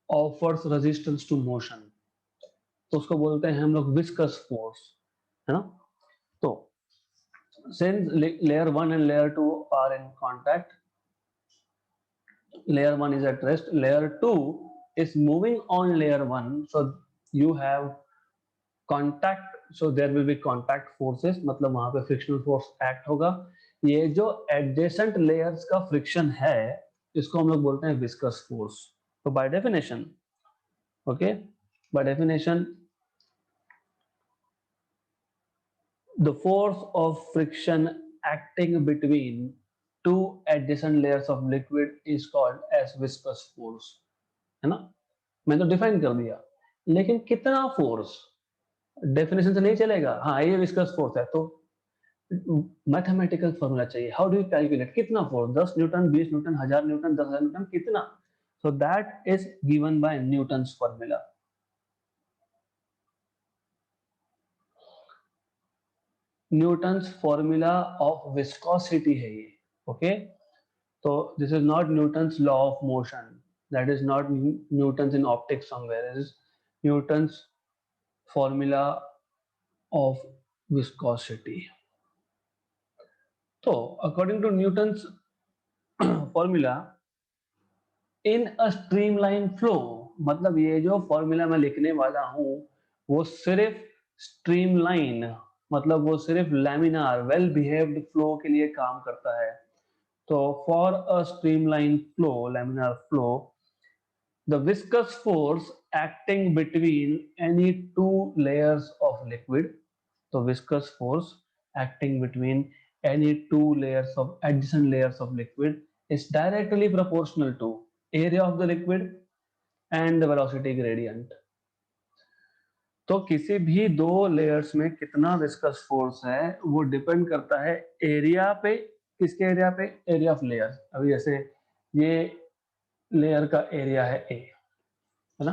[SPEAKER 1] offers resistance to motion. तो उसको बोलते हैं हम लोग विस्कस फोर्स, है ना. तो since layer 1 and layer 2 are in contact, layer 1 is at rest, layer 2 is moving on layer 1, so you have contact, so there will be contact forces, मतलब वहां पे frictional force act होगा. ये जो adjacent layers का friction है, इसको हम लोग बोलते हैं viscous force. तो by definition, okay, by definition, the force of friction acting between two adjacent layers of liquid is called as viscous force, है ना. मैंने तो डिफाइन कर दिया, लेकिन कितना फोर्स, डेफिनेशन से नहीं चलेगा. हाँ, ये विस्कस फोर्स है, तो मैथमेटिकल फॉर्मूला चाहिए. हाउ डू यू कैलकुलेट कितना force? 10 newton, 20 newton, 1000 newton, 10,000 newton, कितना? So that is given by Newton's formula. Newton's formula of viscosity है ये. ओके, तो this is not Newton's law of motion, that is not Newton's in optics somewhere, it is Newton's formula of viscosity. तो according to Newton's formula, in a streamline flow, मतलब ये जो formula मैं लिखने वाला हूं, वो सिर्फ स्ट्रीमलाइन, मतलब वो सिर्फ लैमिनार वेल बिहेव्ड फ्लो के लिए काम करता है. तो for a streamline flow, laminar flow, the viscous force acting between any two layers of liquid, so viscous force acting between any two layers of adjacent layers of liquid is directly proportional to area of the liquid and the velocity gradient. तो किसी भी दो layers में कितना viscous force है वो depend करता है एरिया पे. किसके एरिया पे? Area of layer. अभी जैसे ये लेयर का एरिया है ए, है ना.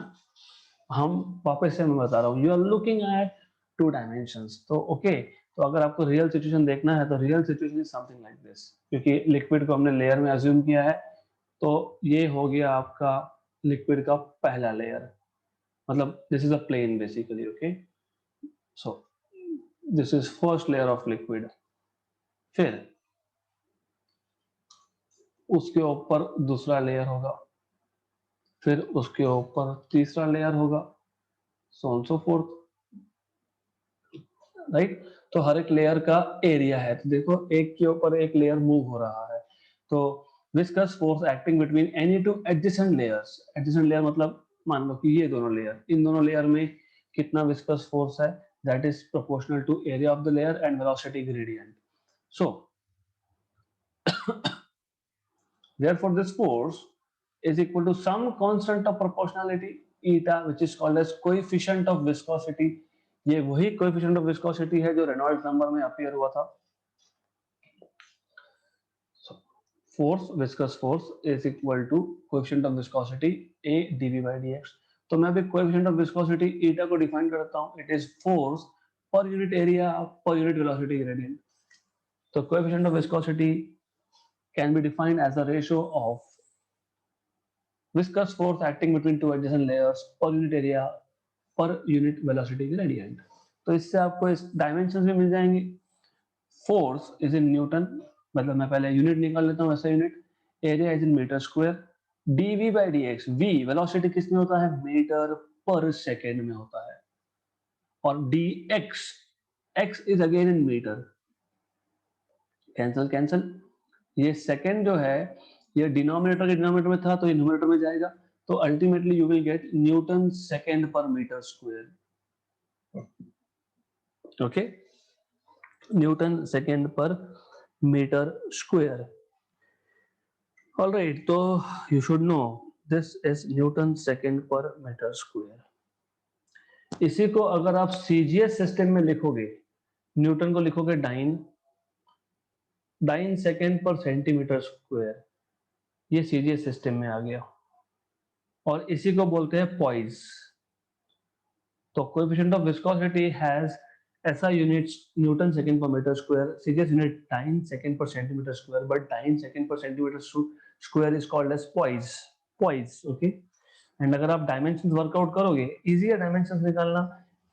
[SPEAKER 1] हम वापस से मैं बता रहा हूँ, you are looking at two dimensions. तो ओके, तो अगर आपको रियल सिचुएशन देखना है तो real situation is something like this, क्योंकि लिक्विड को हमने लेयर में अज्यूम किया है. तो ये हो गया आपका लिक्विड का पहला लेयर, मतलब this is a plane basically. Okay, so this is first layer of liquid. फिर उसके ऊपर दूसरा लेयर होगा, फिर उसके ऊपर तीसरा लेयर होगा, so on so fourth, right. तो हर एक लेयर का एरिया है. तो देखो, एक के ऊपर एक लेयर मूव हो रहा है. तो viscous force acting between any two adjacent layers, adjacent layer मतलब मान लो कि ये दोनों लेयर, इन दोनों लेयर में कितना विस्कस फोर्स है, that is proportional to area of the layer and velocity gradient. So therefore this force is equal to some constant of proportionality. eta which is called as coefficient of viscosity. ये वही coefficient of viscosity है जो Reynolds number में appear हुआ था. Force, viscous force is equal to coefficient of viscosity A dV by dx. तो मैं अभी coefficient of viscosity eta को डिफाइन करता हूँ. It is force per unit area per unit velocity gradient. तो coefficient of viscosity can be defined as the ratio of viscous force acting between two adjacent layers per unit area per unit velocity gradient. तो इससे आपको इस dimensions भी मिल जाएंगे. Force is in newton, मतलब मैं पहले यूनिट निकाल लेता हूँ ऐसा unit. Area is in metre square. dv by dx, v velocity किस में होता है? मीटर पर सेकेंड में होता है. और dx, x is again in metre. Cancel cancel. ये सेकेंड जो है ये डिनोमिनेटर के डिनोमिनेटर में था तो ये न्यूमरेटर में जाएगा. तो ultimately you will get newton second per metre square. Okay, newton second per metre square. All right, तो you should know this is newton second per metre square. इसी को अगर आप सीजीएस सिस्टम में लिखोगे, न्यूटन को लिखोगे dine second per centimetre square. ये सीजीएस सिस्टम में आ गया. और इसी को बोलते हैं पॉइस. तो कोएफिशिएंट ऑफ विस्कोसिटी हैज ऐसा unit newton second per metre square. CGS unit dyne second per centimetre square, but dyne second per centimetre square is called as poise. Okay. And अगर आप डायमेंशंस वर्कआउट करोगे, easy है dimensions निकालना.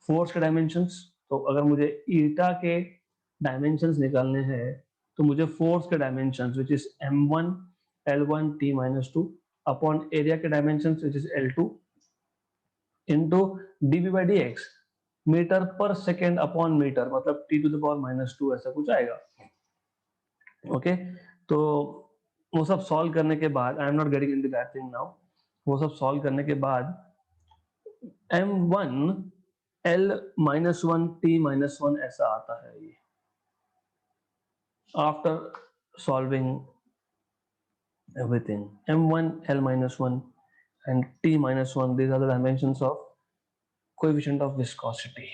[SPEAKER 1] Force के dimensions, तो अगर मुझे ईटा के डायमेंशंस निकालने हैं तो मुझे फोर्स के dimensions which is m1 l1 t-2 upon area के dimensions which is l2 into dv by dx, metre per second upon metre, मतलब t⁻⁻2 ऐसा कुछ आएगा. ओके, तो वो सब सॉल्व करने के बाद, I am not getting into that thing now. वो सब सॉल्व करने के बाद m1 l-1 t-1 ऐसा आता है. ये after solving everything, m1 l-1 and t-1, these are the dimensions of coefficient of viscosity.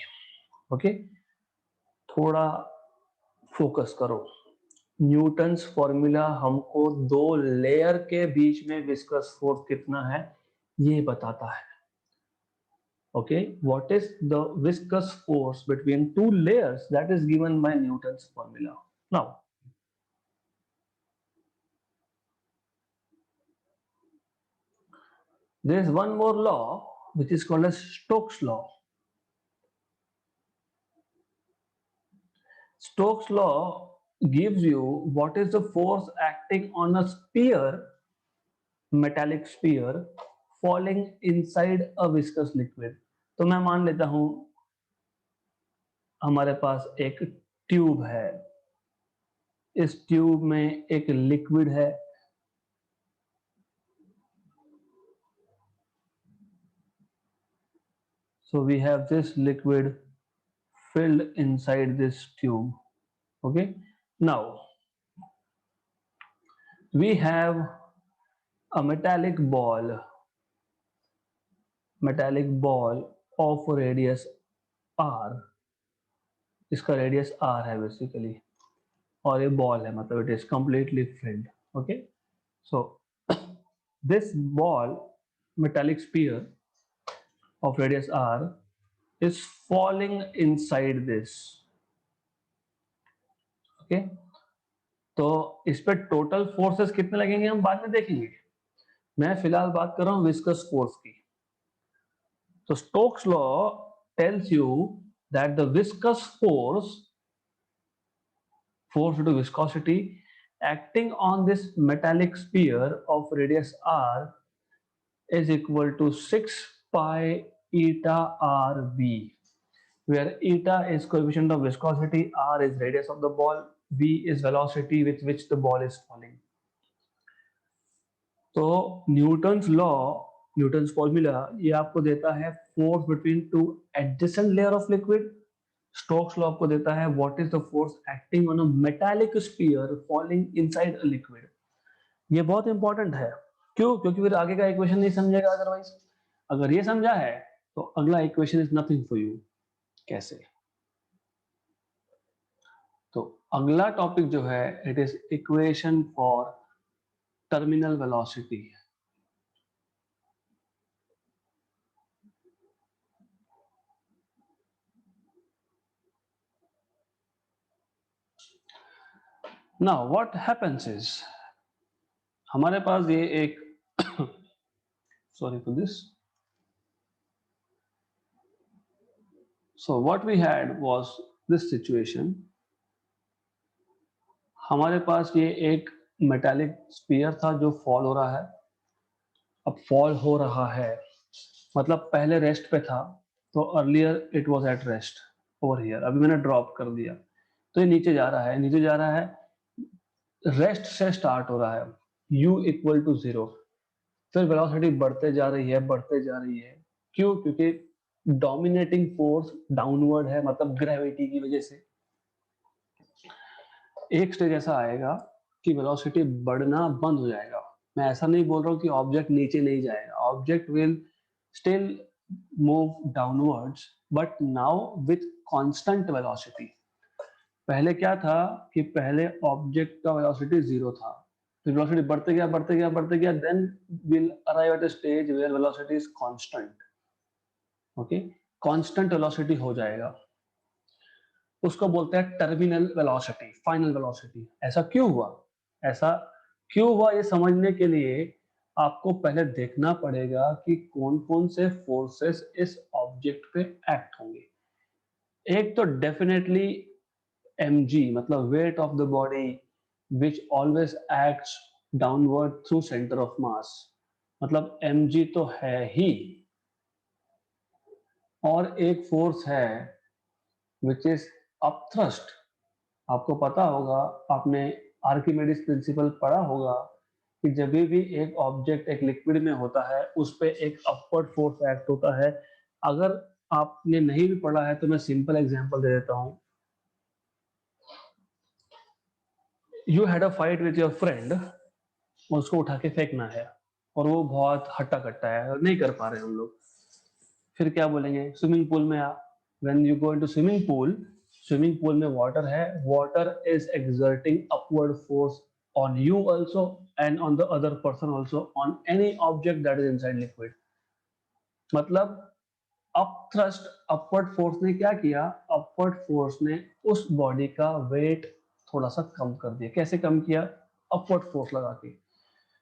[SPEAKER 1] Okay, थोड़ा फोकस करो. न्यूटन्स फॉर्मूला हमको दो लेयर के बीच में विस्कस फोर्स कितना है ये बताता है. Okay, what is the viscous force between two layers? That is given by Newton's formula. Now there is one more law which is called as Stokes law. Stokes law gives you what is the force acting on a sphere, metallic sphere, falling inside a viscous liquid. तो मैं मान लेता हूं हमारे पास एक tube है. इस tube में एक लिक्विड है. So we have this liquid filled inside this tube. Okay, now we have a metallic ball of radius r. इसका रेडियस r है बेसिकली, और ये बॉल है, मतलब it is completely filled. Okay, so this ball, metallic sphere of radius r is falling inside this. Okay, तो इस पे total forces कितने लगेंगे हम बाद में देखेंगे. मैं फिलहाल बात कर रहा हूं विस्कस फोर्स की. तो Stokes law tells you that the viscous force due to viscosity acting on this metallic sphere of radius r is equal to 6 pi eta rv, where eta is coefficient of viscosity, r is radius of the ball, v is velocity with which the ball is falling. तो Newton's formula ये आपको देता है force between two adjacent layer of liquid. Stokes law आपको देता है what is the force acting on a metallic sphere falling inside a liquid. ये बहुत इंपॉर्टेंट है. क्यों? क्योंकि फिर आगे का इक्वेशन नहीं समझेगा अदरवाइज. अगर ये समझा है तो अगला equation is nothing for you. कैसे? तो अगला टॉपिक जो है it is equation for terminal velocity. Now what happens is, हमारे पास ये एक sorry for this. So what we had was this situation. हमारे पास ये एक मेटालिक स्फीयर था जो फॉल हो रहा है। अब फॉल हो रहा है मतलब पहले रेस्ट पे था, तो earlier it was at rest over here, अभी मैंने ड्रॉप कर दिया तो ये नीचे जा रहा है, नीचे जा रहा है, रेस्ट से स्टार्ट हो रहा है u इक्वल टू 0, फिर वेलोसिटी बढ़ते जा रही है, बढ़ते जा रही है। क्यों? क्योंकि डोमिनेटिंग फोर्स डाउनवर्ड है, मतलब ग्रेविटी की वजह से। एक स्टेज ऐसा आएगा कि वेलोसिटी बढ़ना बंद हो जाएगा। मैं ऐसा नहीं बोल रहा हूँ कि ऑब्जेक्ट नीचे नहीं जाएगा, object will still move downwards but now with constant velocity. पहले क्या था कि पहले ऑब्जेक्ट का वेलोसिटी 0 था, फिर वेलोसिटी बढ़ते गया, बढ़ते गया, बढ़ते गया, then will arrive at a stage where velocity is constant. Okay, constant velocity हो जाएगा, उसको बोलते हैं टर्मिनल वेलोसिटी, फाइनल वेलोसिटी। ऐसा क्यों हुआ? ऐसा क्यों हुआ ये समझने के लिए आपको पहले देखना पड़ेगा कि कौन कौन से फोर्सेस इस ऑब्जेक्ट पे एक्ट होंगे। एक तो डेफिनेटली mg मतलब weight of the body which always acts downward through centre of mass, मतलब mg तो है ही। और एक फोर्स है विच इज अपथ्रस्ट। आपको पता होगा, आपने आर्किमिडीज प्रिंसिपल पढ़ा होगा कि जब भी एक ऑब्जेक्ट एक लिक्विड में होता है उस पे एक अपवर्ड फोर्स एक्ट होता है। अगर आपने नहीं भी पढ़ा है तो मैं सिंपल एग्जांपल दे देता हूं। You had a fight with your friend, उसको उठा के फेंकना है और वो बहुत हट्टा कट्टा है, नहीं कर पा रहे हम लोग। फिर क्या बोलेंगे? स्विमिंग पूल में आ, when you go into swimming pool में वाटर है, water is exerting upward force on you also and on the other person also on any object that is inside liquid। मतलब अप थ्रस्ट, अपवर्ड फोर्स ने क्या किया? Upward force ने उस body का wait थोड़ा सा कम कर दिया। कैसे कम किया? अपवर्ड फोर्स लगा के।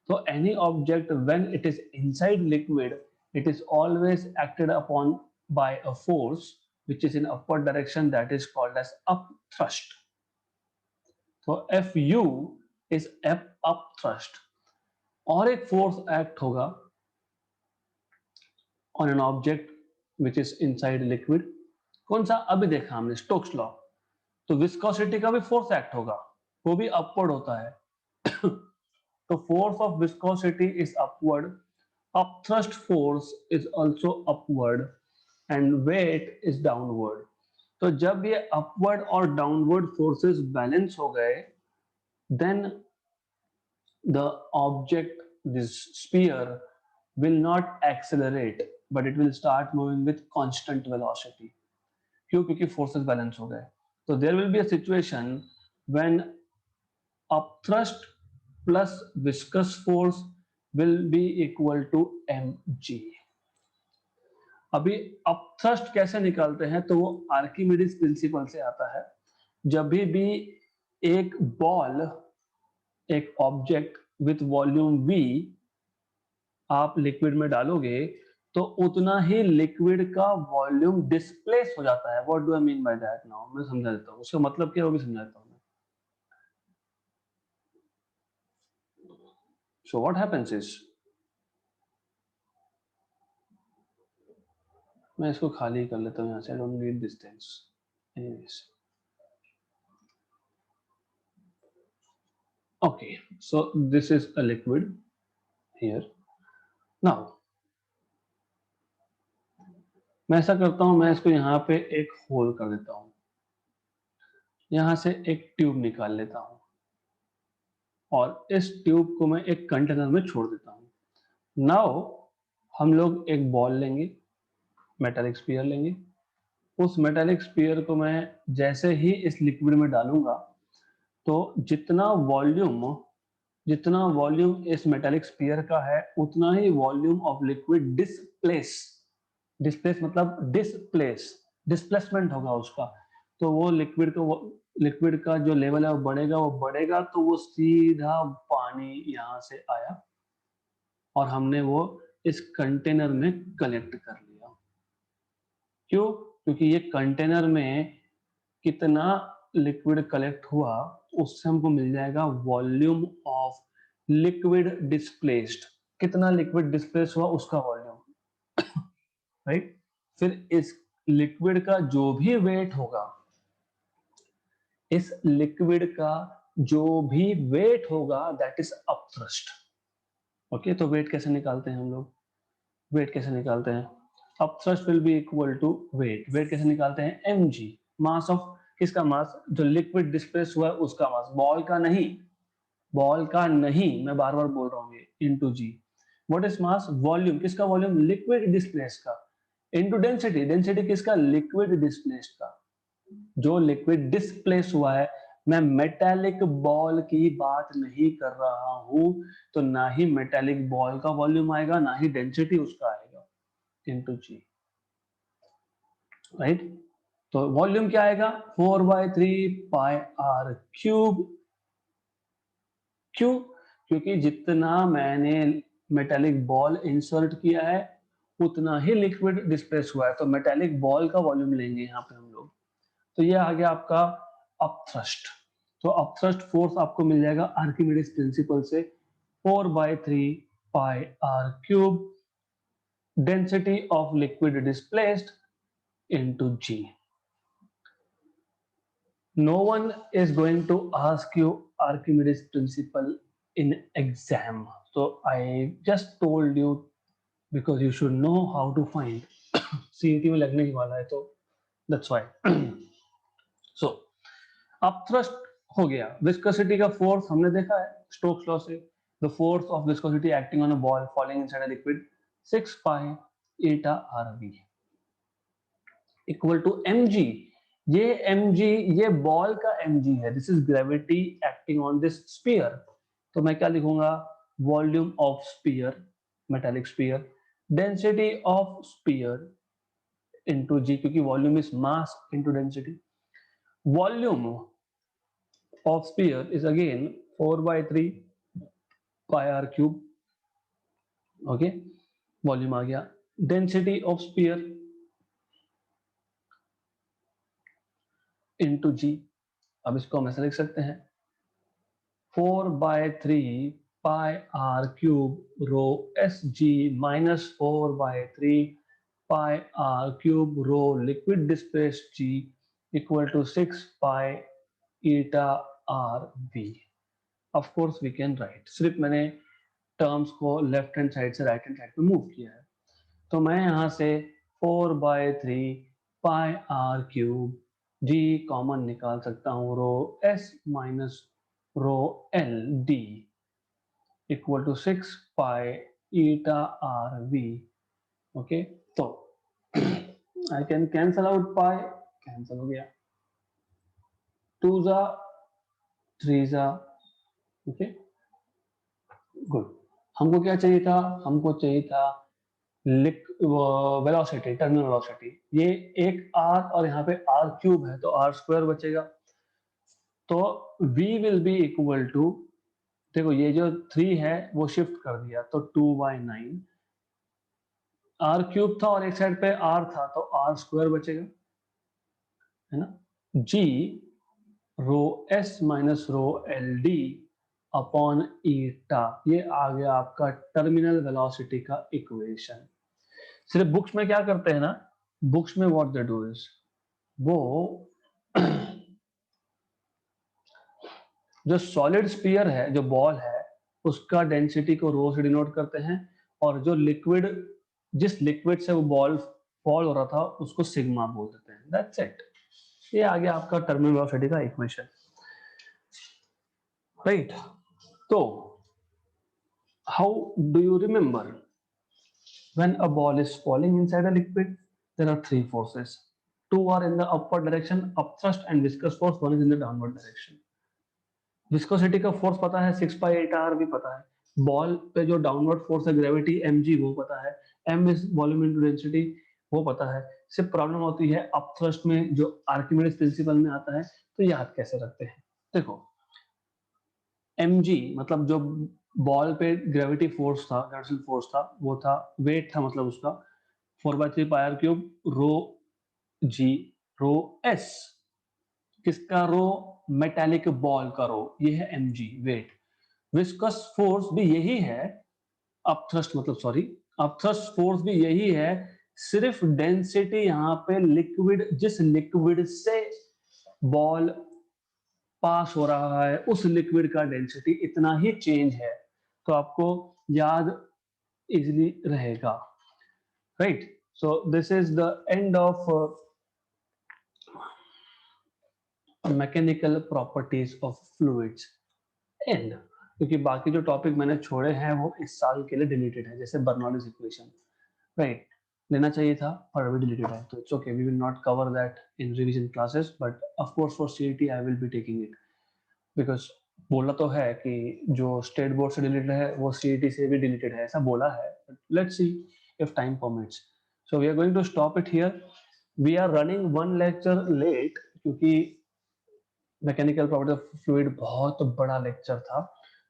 [SPEAKER 1] So any object when it is inside liquid, it is always acted upon by a force which is in upward direction, that is called as upthrust. So Fu is F upthrust। और एक force act होगा on an object which is inside liquid। कौन सा? अभी देखा हमने, Stokes law. तो viscosity का भी फोर्स एक्ट होगा, वो भी अपवर्ड होता है। तो force of viscosity is upward, upthrust force is also upward and weight is downward। तो जब ये upward और downward forces बैलेंस हो गए, then the object, this sphere, will not accelerate but it will start moving with constant velocity। क्यों? क्योंकि forces balance हो गए। तो there will be a situation when upthrust plus viscous force will be equal to mg। अभी upthrust कैसे निकालते हैं? तो वो आर्किमिडीज प्रिंसिपल से आता है। जब भी एक बॉल, एक ऑब्जेक्ट विथ वॉल्यूम v आप लिक्विड में डालोगे तो उतना ही लिक्विड का वॉल्यूम डिस्प्लेस हो जाता है। What do I mean by that? Now मैं समझा देता हूँ उसका मतलब क्या है, वो भी समझा देता हूँ। सो व्हाट हैपेंस इज, मैं इसको खाली कर लेता हूँ यहाँ से, I don't need this things anyways. Okay, so this is a liquid here। Now मैं ऐसा करता हूं, मैं इसको यहाँ पे एक होल कर देता हूं, यहाँ से एक ट्यूब निकाल लेता हूं और इस ट्यूब को मैं एक कंटेनर में छोड़ देता हूं। नाउ हम लोग एक बॉल लेंगे, मेटालिक स्फीयर लेंगे, उस मेटालिक स्फीयर को मैं जैसे ही इस लिक्विड में डालूंगा तो जितना वॉल्यूम इस मेटालिक स्फीयर का है उतना ही वॉल्यूम ऑफ लिक्विड डिस्प्लेस मतलब डिस्प्लेसमेंट होगा उसका। तो वो लिक्विड का जो लेवल है वो बढ़ेगा तो वो सीधा पानी यहाँ से आया और हमने वो इस कंटेनर में कलेक्ट कर लिया। क्यों? क्योंकि ये कंटेनर में कितना लिक्विड कलेक्ट हुआ उससे हमको मिल जाएगा वॉल्यूम ऑफ लिक्विड डिस्प्लेस्ड। कितना लिक्विड डिस्प्लेस हुआ उसका वॉल्यूम, राइट। फिर इस लिक्विड का जो भी वेट होगा, इस लिक्विड का जो भी वेट होगा दैट इज अपथ्रस्ट। ओके, तो वेट कैसे निकालते हैं हम लोग? वेट कैसे निकालते हैं? Upthrust will be equal to weight. Weight कैसे निकालते हैं? mg, मास ऑफ, किसका मास? जो लिक्विड डिस्प्लेस हुआ है उसका मास, बॉल का नहीं, मैं बार बार बोल रहा हूँ ये, into g. What is mass? Volume, किसका वॉल्यूम? लिक्विड डिस्प्लेस का, इनटू डेंसिटी, डेंसिटी किसका? लिक्विड डिस्प्लेस का। जो लिक्विड डिस्प्लेस हुआ है, मैं मेटालिक बॉल की बात नहीं कर रहा हूं, तो ना ही मेटालिक बॉल का वॉल्यूम आएगा ना ही डेंसिटी उसका आएगा, इनटू जी, राइट। तो वॉल्यूम क्या आएगा? 4/3 पाई आर क्यूब। क्यों? क्योंकि जितना मैंने मेटालिक बॉल इंसर्ट किया है उतना ही लिक्विड डिस्प्लेस हुआ है, तो मेटालिक बॉल का वॉल्यूम लेंगे यहाँ पे हम लोग। तो ये आ गया आपका अपथ्रस्ट। तो अपथ्रस्ट फोर्स आपको मिल जाएगा आर्किमिडीज प्रिंसिपल से 4/3 pi r cube density of liquid displaced into g. No one is going to ask you Archimedes principle in exam. So I just told you because you should know how to find. CET में लगने ही वाला है तो that's why. So upthrust हो गया। Viscosity का force हमने देखा है स्टोक्स लॉ से, the force of viscosity acting on a ball falling inside a liquid 6 pi eta rv equal to mg। ये mg, ये बॉल का mg है, this is gravity acting on this sphere. तो मैं क्या लिखूंगा? Volume of sphere, metallic sphere, density of sphere into g, क्योंकि volume is mass into density. Volume of sphere is again 4/3 pi r cube. Okay, volume आ गया। Density of sphere into g, अब इसको हम ऐसा लिख सकते हैं 4/3 pi r cube rho s g minus 4/3 pi r cube rho liquid displace g equal to 6 pi eta r v. Of course we can write, सिर्फ मैंने टर्म्स को लेफ्ट हैंड साइड से राइट हैंड साइड पे move किया है। तो मैं यहां से 4/3 pi r cube g common निकाल सकता हूं, rho s minus rho l d equal to 6 pi eta r v. Okay, तो I can cancel out pi, cancel हो गया, 2 जा 3 जा। Okay, good. हमको क्या चाहिए था? हमको चाहिए था वेलोसिटी, टर्मिनल वेलोसिटी। ये एक आर और यहाँ पे आर क्यूब है तो आर स्क्वायर बचेगा। तो v will be equal to, देखो ये जो 3 है वो शिफ्ट कर दिया तो 2/9, आर क्यूब था और एक साइड पे आर था तो आर स्क्वायर बचेगा, है ना। g rho s minus rho l d upon eta, ये आ गया आपका टर्मिनल वेलोसिटी का इक्वेशन। सिर्फ बुक्स में क्या करते हैं ना, बुक्स में व्हाट दे डू इज वो जो सॉलिड स्फीयर है, जो बॉल है, उसका डेंसिटी को रो से डिनोट करते हैं और जो लिक्विड, जिस लिक्विड से वो बॉल फॉल हो रहा था उसको सिग्मा बोल देते हैं। That's it. ये आ गया आपका टर्मिनल वेलोसिटी का इक्वेशन, राइट। तो how do you remember? When a ball is falling inside a liquid, there are three forces. Two are in the upward direction, upthrust and viscous force. One is in the downward direction. Viscosity का force पता है 6/8 भी पता है. Ball पे जो downward force है gravity mg वो पता है. m is volume into density वो पता है. सिर्फ प्रॉब्लम होती है अपथ्रस्ट में जो आर्किमिडीज प्रिंसिपल में आता है. तो याद कैसे रखते हैं? देखो mg मतलब जो बॉल पे ग्रेविटी फोर्स था, ग्रेविटेशनल फोर्स था, वो था वेट था, मतलब उसका 4/3 pi r cube rho g rho s. किसका रो? मेटालिक बॉल का रो. ये है mg वेट. विस्कस फोर्स भी यही है. अपथ्रस्ट मतलब सॉरी अपथ्रस्ट फोर्स भी यही है. सिर्फ डेंसिटी यहाँ पे लिक्विड, जिस लिक्विड से बॉल पास हो रहा है उस लिक्विड का डेंसिटी इतना ही चेंज है. तो आपको याद इजीली रहेगा. Right. So this is the end of mechanical properties of fluids. And क्योंकि बाकी जो टॉपिक मैंने छोड़े हैं वो इस साल के लिए डिलीटेड है, जैसे बर्नौलीज इक्वेशन. राइट. लेना चाहिए था पर अभी डिलीटेड है, तो it's okay. We will not cover that in revision classes, but of course for CET I will be taking it. Because बोला तो है कि जो स्टेट बोर्ड से डिलीटेड है वो सीईटी से भी डिलीटेड है, ऐसा बोला है. Let's see if time permits. So we are going to stop it here. We are running one lecture late क्योंकि मैकेनिकल प्रॉपर्टी ऑफ फ्लूइड बहुत बड़ा लेक्चर था,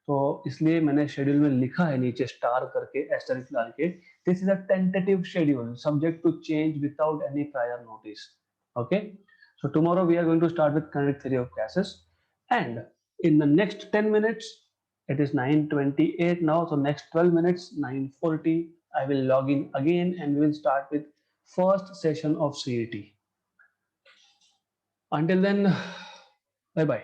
[SPEAKER 1] तो इसलिए मैंने शेड्यूल में लिखा है नीचे स्टार करके, एस्टेरिक डाल के. This is a tentative schedule subject to change without any prior notice. Okay. So tomorrow we are going to start with kinetic theory of gases, and in the next 10 minutes, it is 9:28 now, so next 12 minutes, 9:40, I will log in again and we will start with first session of CET. Until then, bye bye.